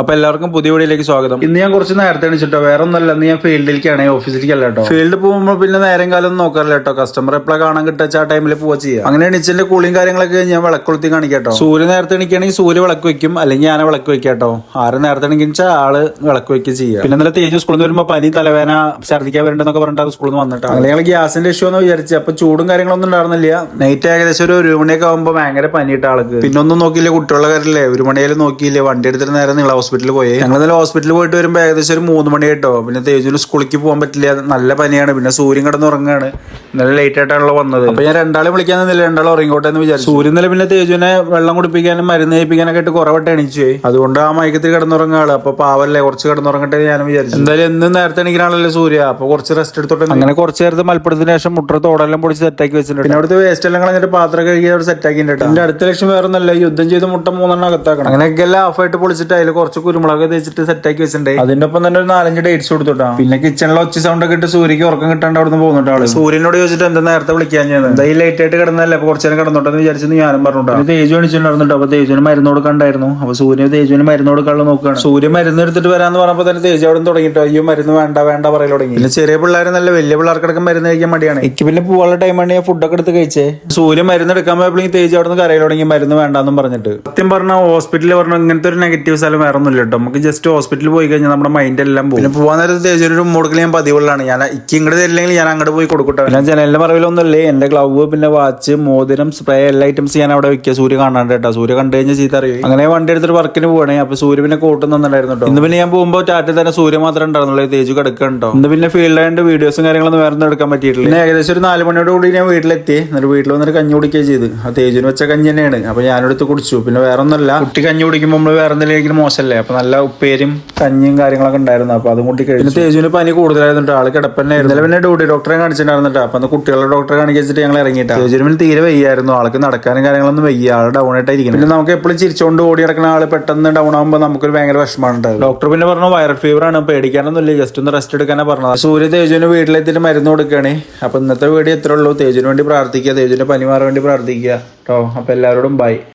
അപ്പൊ എല്ലാവർക്കും പുതിയ വീഡിയോയിലേക്ക് സ്വാഗതം. ഇന്ന് ഞാൻ കുറച്ച് നേരത്തെ എണിച്ചിട്ടോ, വേറെ ഒന്നല്ല, ഇന്ന് ഞാൻ ഫീൽഡിലേക്കാണ്, ഓഫീസിലേക്കല്ല കേട്ടോ. ഫീൽഡ് പോകുമ്പോൾ പിന്നെ നേരം കാലം നോക്കാറില്ല കേട്ടോ, കസ്റ്റമർ എപ്പോഴാണ് കാണാൻ കിട്ടുക ആ ടൈമിൽ പോവാ ചെയ്യാം. അങ്ങനെ എണിച്ചിന്റെ കൂളിയും കാര്യങ്ങളൊക്കെ ഞാൻ വിളക്കൊളുത്തി കാണിക്കാട്ടോ. സൂര്യ നേരത്തെ എണിക്കുകയാണെങ്കിൽ സൂര്യ വിളക്ക് വെക്കും, അല്ലെങ്കിൽ ഞാൻ വിളക്ക് വെക്കാട്ടോ. ആര് നേരത്തെ എണിച്ചാൽ ആള് വിളക്ക് വെക്കുക ചെയ്യാം. പിന്നെ ഇന്നലെ തേജ് സ്കൂളിൽ നിന്ന് വരുമ്പോൾ പനി, തലവേന, ഛർദ്ദിക്കാൻ വരണ്ടെന്നൊക്കെ പറഞ്ഞിട്ട് സ്കൂളിൽ നിന്ന് വന്നിട്ടോ. അങ്ങനെ ഞങ്ങൾ ഗ്യാസിന്റെ ഇഷ്യൂ എന്ന് വിചാരിച്ചു. അപ്പൊ ചൂടും കാര്യങ്ങളൊന്നും ഉണ്ടായിരുന്നില്ല. നൈറ്റ് ഏകദേശം ഒരു മണിയൊക്കെ ആകുമ്പോൾ ഭയങ്കര പനിയിട്ട ആൾക്ക്. പിന്നെ ഒന്നും നോക്കിയില്ല, കുട്ടികളുടെ കാര്യമില്ലേ, ഒരു മണിയായാലും നോക്കിയില്ല. വണ്ടി എടുത്തിട്ട് നേരെ നിങ്ങൾ ഹോസ്പിറ്റലിൽ പോയി. ഞങ്ങൾ ഇന്നലെ ഹോസ്പിറ്റലിൽ പോയിട്ട് വരുമ്പോൾ ഏകദേശം ഒരു 3 മണി കേട്ടോ. പിന്നെ തേജുവിന് സ്കൂളിലേക്ക് പോകാൻ പറ്റില്ല, നല്ല പനിയാണ്. പിന്നെ സൂര്യൻ കിടന്നുറങ്ങാണ്, ഇന്നലെ ലേറ്റ് ആയിട്ടാണല്ലോ വന്നത്. അപ്പൊ ഞാൻ രണ്ടാളെ വിളിക്കാൻ നിന്നില്ല, രണ്ടാളും ഉറങ്ങിക്കോട്ടെ എന്ന് വിചാരിച്ചു. സൂര്യൻ ഇന്നലെ പിന്നെ തേജുവിനെ വെള്ളം കുടിപ്പിക്കാനും മരുന്ന് കഴിപ്പിക്കാനൊക്കെ ആയിട്ട് കുറവട്ട് എണീച്ചു. അതുകൊണ്ട് ആ മയക്കത്തിൽ കിടന്നുറങ്ങാള്. അപ്പൊ പാവല്ലേ, കുറച്ച് കിടന്നുറങ്ങട്ടെ ഞാനും വിചാരിച്ചു. എന്തായാലും എന്നും നേരത്തെ എണീക്കണാണല്ലോ സൂര്യ, അപ്പൊ കുറച്ച് റെസ്റ്റ് എടുത്തോട്ടെ. അങ്ങനെ കുറച്ച് നേരത്തെ മലപ്പുറത്തിന് ശേഷം മുട്ട തോടെല്ലാം പൊടിച്ച് സെറ്റാക്കി വെച്ചിട്ടുണ്ട്. പിന്നെ അവിടുത്തെ വേസ്റ്റ് എല്ലാം കളഞ്ഞിട്ട് പാത്രം കഴുകി അവിടെ സെറ്റാക്കിയിട്ടുണ്ട്. എന്റെ അടുത്ത ലക്ഷ്യം വേറെ ഒന്നല്ല, യുദ്ധം ചെയ്ത് മുട്ട 3 അകത്താക്കണം. അങ്ങനെയൊക്കെ എല്ലാം ഓഫായിട്ട് പൊളിച്ചിട്ട് അതിൽ കുറച്ച് കുരുമുളക് തേച്ചിട്ട് സെറ്റാക്കി വെച്ചിട്ടുണ്ട്. അതിന്റെ ഒപ്പം തന്നെ ഒരു 4-5 ഡേറ്റ്സ് കൊടുത്തിട്ടാ. പിന്നെ കിച്ചണിലെ ഒച്ച സൗണ്ട് ഒക്കെ ഇട്ട് സൂര്യക്ക് ഉറക്കം കിട്ടാണ്ട് അവിടെ നിന്ന് പോകുന്നുണ്ട് ആള്. സൂര്യനോട് ചോദിച്ചിട്ട് എന്താ നേരത്തെ വിളിക്കാൻ ഞാൻ എന്തായാലും ലേറ്റ് ആയിട്ട് കിടന്നല്ലേ, അപ്പൊ കുറച്ചു നേരം കിടന്നോട്ടെന്ന് വിചാരിച്ചെന്ന് ഞാനും പറഞ്ഞിട്ടാണ്. തേജു അണിച്ചിട്ടുണ്ടായിരുന്നുട്ടോ. അപ്പൊ തേജുവിന് മരുന്ന് കൊടുക്കണ്ടായിരുന്നു. അപ്പൊ സൂര്യ തേജുവിന് മരുന്ന് കൊടുക്കാനുള്ള നോക്കുകയാണ്. സൂര്യ മരുന്ന് എടുത്തിട്ട് വരാന്ന് പറഞ്ഞപ്പോ തന്നെ തേജു അവിടെ തുടങ്ങിട്ടോ, അയ്യോ മരുന്ന് വേണ്ട വേണ്ട പറയൽ തുടങ്ങി. പിന്നെ ചെറിയ പിള്ളേർ നല്ല വലിയ പിള്ളേർക്കടക്കം മരുന്ന് കഴിക്കാൻ മടിയാണ്. എനിക്ക് പിന്നെ പോകാനുള്ള ടൈമാണ് ഞാൻ ഫുഡൊക്കെ എടുത്ത് കഴിച്ചേ. സൂര്യ മരുന്ന് എടുക്കാൻ പോയപ്പോഴേക്കും തേജു അവിടെ നിന്ന് കരയിൽ തുടങ്ങി, മരുന്ന് വേണ്ടാന്നും പറഞ്ഞിട്ട്. സത്യം പറഞ്ഞാൽ ഹോസ്പിറ്റലിൽ പറഞ്ഞ ഇങ്ങനത്തെ ഒരു നെഗറ്റീവ് സ്ഥലം വേറെ ഒന്നുമില്ല കേട്ടോ. നമുക്ക് ജസ്റ്റ് ഹോസ്പിറ്റലിൽ പോയി കഴിഞ്ഞാൽ നമ്മുടെ മൈൻഡ് എല്ലാം പോകും. പിന്നെ പോകാൻ നേരത്തെ തേജൊരു മുടക്കൽ ഞാൻ പതിവുള്ളതാണ്. ഞാൻ ഇങ്ങോട്ട് തരില്ലെങ്കിൽ ഞാൻ അങ്ങോട്ട് പോയി കൊടുക്കട്ടെ. ഞാൻ ജനലിന്റെ മറവിലൊന്നുമല്ലേ, എന്റെ ഗ്ലൗവ്, പിന്നെ വാച്ച്, മോതിരം, സ്പ്രേ, എല്ലാ ഐറ്റംസ് ഞാൻ അവിടെ വെക്കുക. സൂര്യ കാണാണ്ട് കേട്ടോ, സൂര്യ കണ്ടു കഴിഞ്ഞാൽ ചീത്ത അറിയും. അങ്ങനെ വണ്ടി എടുത്തിട്ട് വർക്കിന് പോകണേ. അപ്പൊ സൂര്യ പിന്നെ കോട്ട് തന്നിട്ടുണ്ടായിരുന്നു കേട്ടോ. ഇന്ന് പിന്നെ ഞാൻ പോകുമ്പോൾ ടാറ്റിൽ തന്നെ സൂര്യ മാത്രമേ ഉണ്ടായിരുന്നുള്ളൂ, തേജു കിടക്കണ്ടോ. ഇന്ന് പിന്നെ ഫീൽഡായിട്ട് വീഡിയോസും കാര്യങ്ങളൊന്നും വേറെ എടുക്കാൻ പറ്റിയിട്ടില്ല. പിന്നെ ഏകദേശം ഒരു 4 മണിയോട് കൂടി ഞാൻ വീട്ടിലെത്തി. എന്നിട്ട് വീട്ടിൽ വന്നിട്ട് കഞ്ഞി കുടിക്കുകയും ചെയ്ത്. ആ തേജുവിന് വെച്ച കഞ്ഞി തന്നെയാണ്. അപ്പൊ ഞാനെടുത്ത് കുടിച്ചു. പിന്നെ വേറെ ഒന്നല്ല, കുട്ടി കഞ്ഞി കുടിക്കുമ്പോൾ നമ്മൾ വേറെ എന്തെങ്കിലും മോശമല്ലേ. അപ്പൊ നല്ല ഉപ്പേരും കഞ്ഞിയും കാര്യങ്ങളൊക്കെ ഉണ്ടായിരുന്നു. അപ്പൊ അതും കൂട്ടി കഴിച്ചു. തേജുവിന് പനി കൂടുതലായിരുന്നു, ആള് കിടപ്പന്നായിരുന്നു. പിന്നെ ഡ്യൂട്ടി ഡോക്ടറെ കാണിച്ചിട്ടുണ്ടായിരുന്നിട്ട്. അപ്പൊ അന്ന് കുട്ടികളുടെ ഡോക്ടറെ കാണിച്ചിട്ട് ഞങ്ങൾ ഇറങ്ങിയിട്ട്. തേജുവിന് പിന്നെ തീരെ വയ്യായിരുന്നു, ആൾക്ക് നടക്കാനും കാര്യങ്ങളൊന്നും വയ്യ, ആൾ ഡൗൺ ആയിട്ടായിരിക്കും. പിന്നെ നമുക്ക് എപ്പോഴും ചിരിച്ചോണ്ട് ഓടി നടക്കുന്ന ആള് പെട്ടെന്ന് ഡൗൺ ആകുമ്പോൾ നമുക്കൊരു ഭയങ്കര വിഷമമാണ് ഉണ്ടായത്. ഡോക്ടർ പിന്നെ പറഞ്ഞു വൈറൽ ഫീവർ ആണ്, പേടിക്കാനൊന്നുമില്ല, ജസ്റ്റ് ഒന്ന് റെസ്റ്റ് എടുക്കാനാ പറഞ്ഞത്. സൂര്യ തേജുവിന് വീട്ടിലെത്തിയിട്ട് മരുന്ന് കൊടുക്കുകയാണ്. അപ്പൊ ഇന്നത്തെ വീഡിയോ എത്ര ഉള്ളൂ. തേജുവിന് വേണ്ടി പ്രാർത്ഥിക്കുക, തേജുവിന്റെ പനി മാറാൻ വേണ്ടി പ്രാർത്ഥിക്കുക കേട്ടോ. അപ്പൊ എല്ലാവരോടും ബൈ.